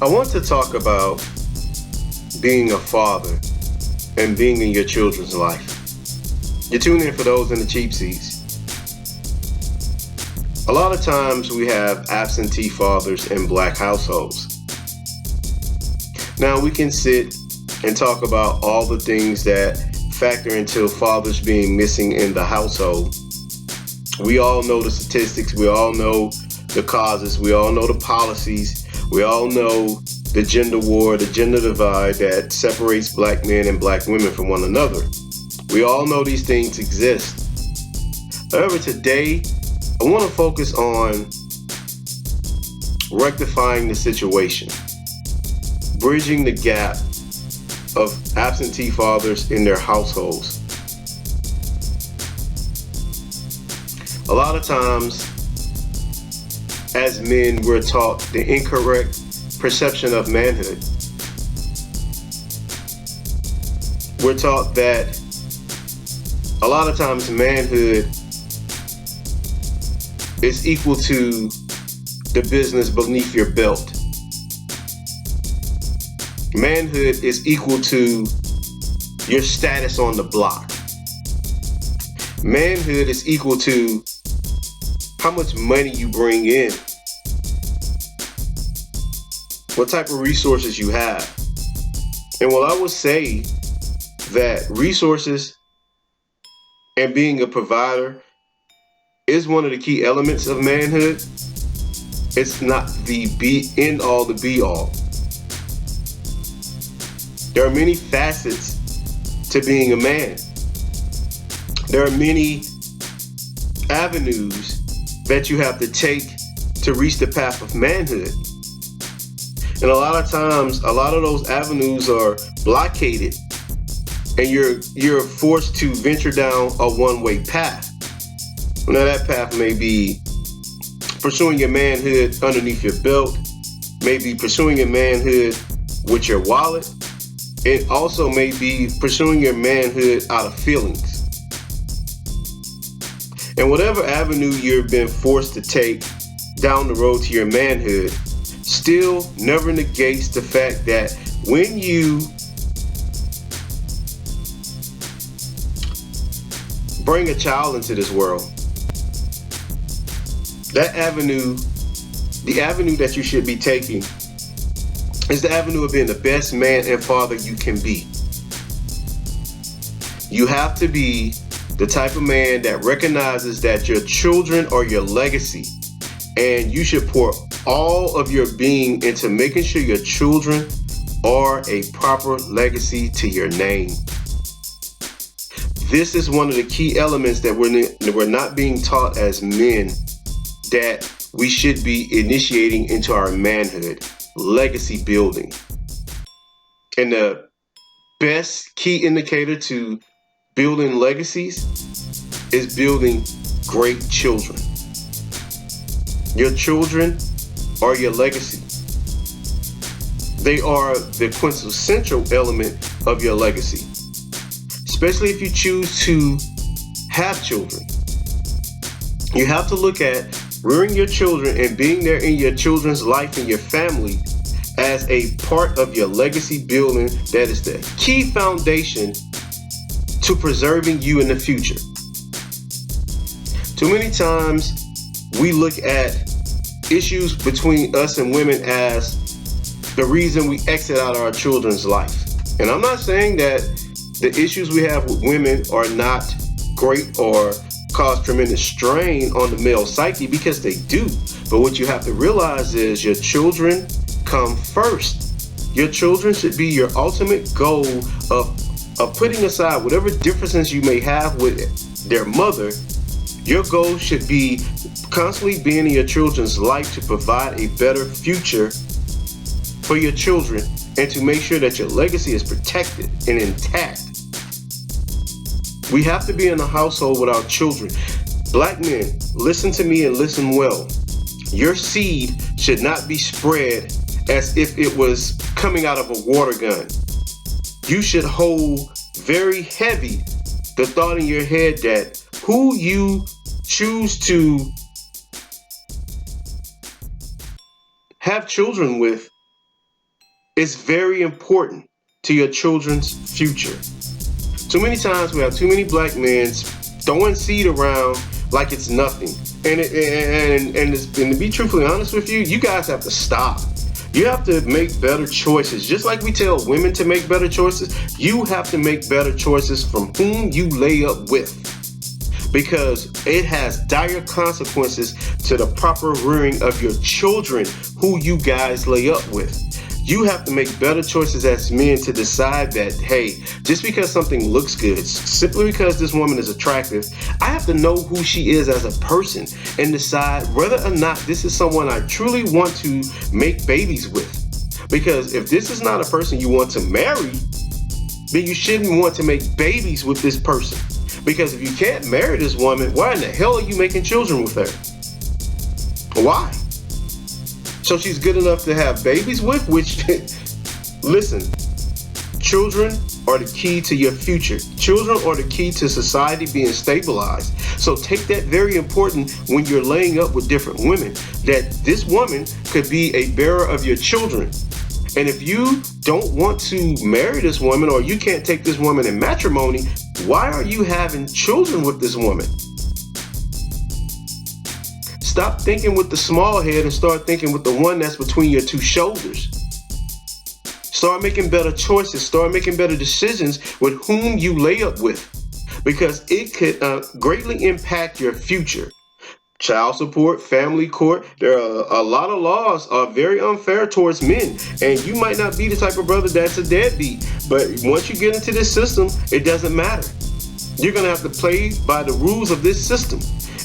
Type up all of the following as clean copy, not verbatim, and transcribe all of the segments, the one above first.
I want to talk about being a father and being in your children's life. You're tuning in for those in the cheap seats. A lot of times we have absentee fathers in black households. Now we can sit and talk about all the things that factor into fathers being missing in the household. We all know the statistics, we all know the causes, we all know the policies, we all know the gender war, the gender divide that separates black men and black women from one another. We all know these things exist. However, today, I want to focus on rectifying the situation, bridging the gap of absentee fathers in their households. A lot of times, as men, we're taught the incorrect perception of manhood. We're taught that a lot of times manhood is equal to the business beneath your belt. Manhood is equal to your status on the block. Manhood is equal to how much money you bring in, what type of resources you have. And while I would say that resources and being a provider is one of the key elements of manhood, it's not the end all, the be all. There are many facets to being a man. There are many avenues that you have to take to reach the path of manhood. And a lot of times, a lot of those avenues are blockaded, and you're forced to venture down a one-way path. Now that path may be pursuing your manhood underneath your belt, maybe pursuing your manhood with your wallet. It also may be pursuing your manhood out of feelings. And whatever avenue you've been forced to take down the road to your manhood still never negates the fact that when you bring a child into this world, that avenue, the avenue that you should be taking, is the avenue of being the best man and father you can be. You have to be the type of man that recognizes that your children are your legacy, and you should pour all of your being into making sure your children are a proper legacy to your name. This is one of the key elements that we're not being taught as men, that we should be initiating into our manhood: legacy building. And the best key indicator to building legacies is building great children. Your children are your legacy. They are the quintessential element of your legacy, especially if you choose to have children. You have to look at rearing your children and being there in your children's life and your family as a part of your legacy building. That is the key foundation to preserving you in the future. Too many times we look at issues between us and women as the reason we exit out of our children's life. And I'm not saying that the issues we have with women are not great or cause tremendous strain on the male psyche, because they do. But what you have to realize is your children come first. Your children should be your ultimate goal of putting aside whatever differences you may have with their mother. Your goal should be constantly being in your children's life to provide a better future for your children and to make sure that your legacy is protected and intact. We have to be in a household with our children. Black men, listen to me and listen well. Your seed should not be spread as if it was coming out of a water gun. You should hold very heavy the thought in your head that who you choose to have children with is very important to your children's future. Too many times we have too many black men throwing seed around like it's nothing. And to be truthfully honest with you, you guys have to stop. You have to make better choices. Just like we tell women to make better choices, you have to make better choices from whom you lay up with. Because it has dire consequences to the proper rearing of your children who you guys lay up with. You have to make better choices as men to decide that, hey, just because something looks good, simply because this woman is attractive, I have to know who she is as a person and decide whether or not this is someone I truly want to make babies with. Because if this is not a person you want to marry, then you shouldn't want to make babies with this person. Because if you can't marry this woman, why in the hell are you making children with her? Why? So she's good enough to have babies with, which, listen, children are the key to your future. Children are the key to society being stabilized. So take that very important when you're laying up with different women, that this woman could be a bearer of your children. And if you don't want to marry this woman, or you can't take this woman in matrimony, why are you having children with this woman? Stop thinking with the small head and start thinking with the one that's between your two shoulders. Start making better choices. Start making better decisions with whom you lay up with, because it could greatly impact your future. Child support, family court, there are a lot of laws are very unfair towards men, and you might not be the type of brother that's a deadbeat, but once you get into this system, it doesn't matter. You're going to have to play by the rules of this system.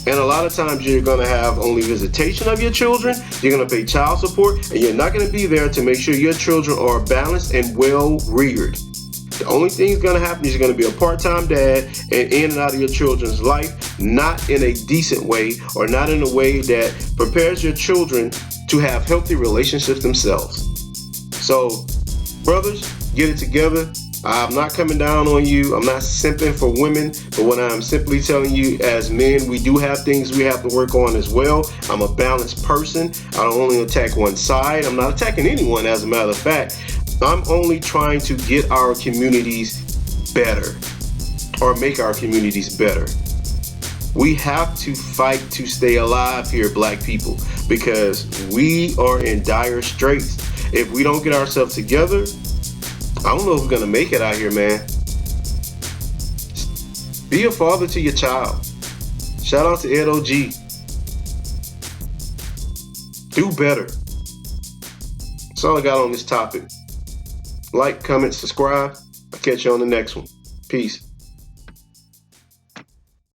And a lot of times you're going to have only visitation of your children, you're going to pay child support, and you're not going to be there to make sure your children are balanced and well reared. The only thing that's going to happen is you're going to be a part-time dad and in and out of your children's life, not in a decent way or not in a way that prepares your children to have healthy relationships themselves. So, brothers, get it together. I'm not coming down on you. I'm not simping for women, but what I'm simply telling you, as men, we do have things we have to work on as well. I'm a balanced person. I don't only attack one side. I'm not attacking anyone, as a matter of fact. I'm only trying to get our communities better, or make our communities better. We have to fight to stay alive here, black people, because we are in dire straits. If we don't get ourselves together, I don't know if we're going to make it out here, man. Be a father to your child. Shout out to Ed OG. Do better. That's all I got on this topic. Like, comment, subscribe. I'll catch you on the next one. Peace.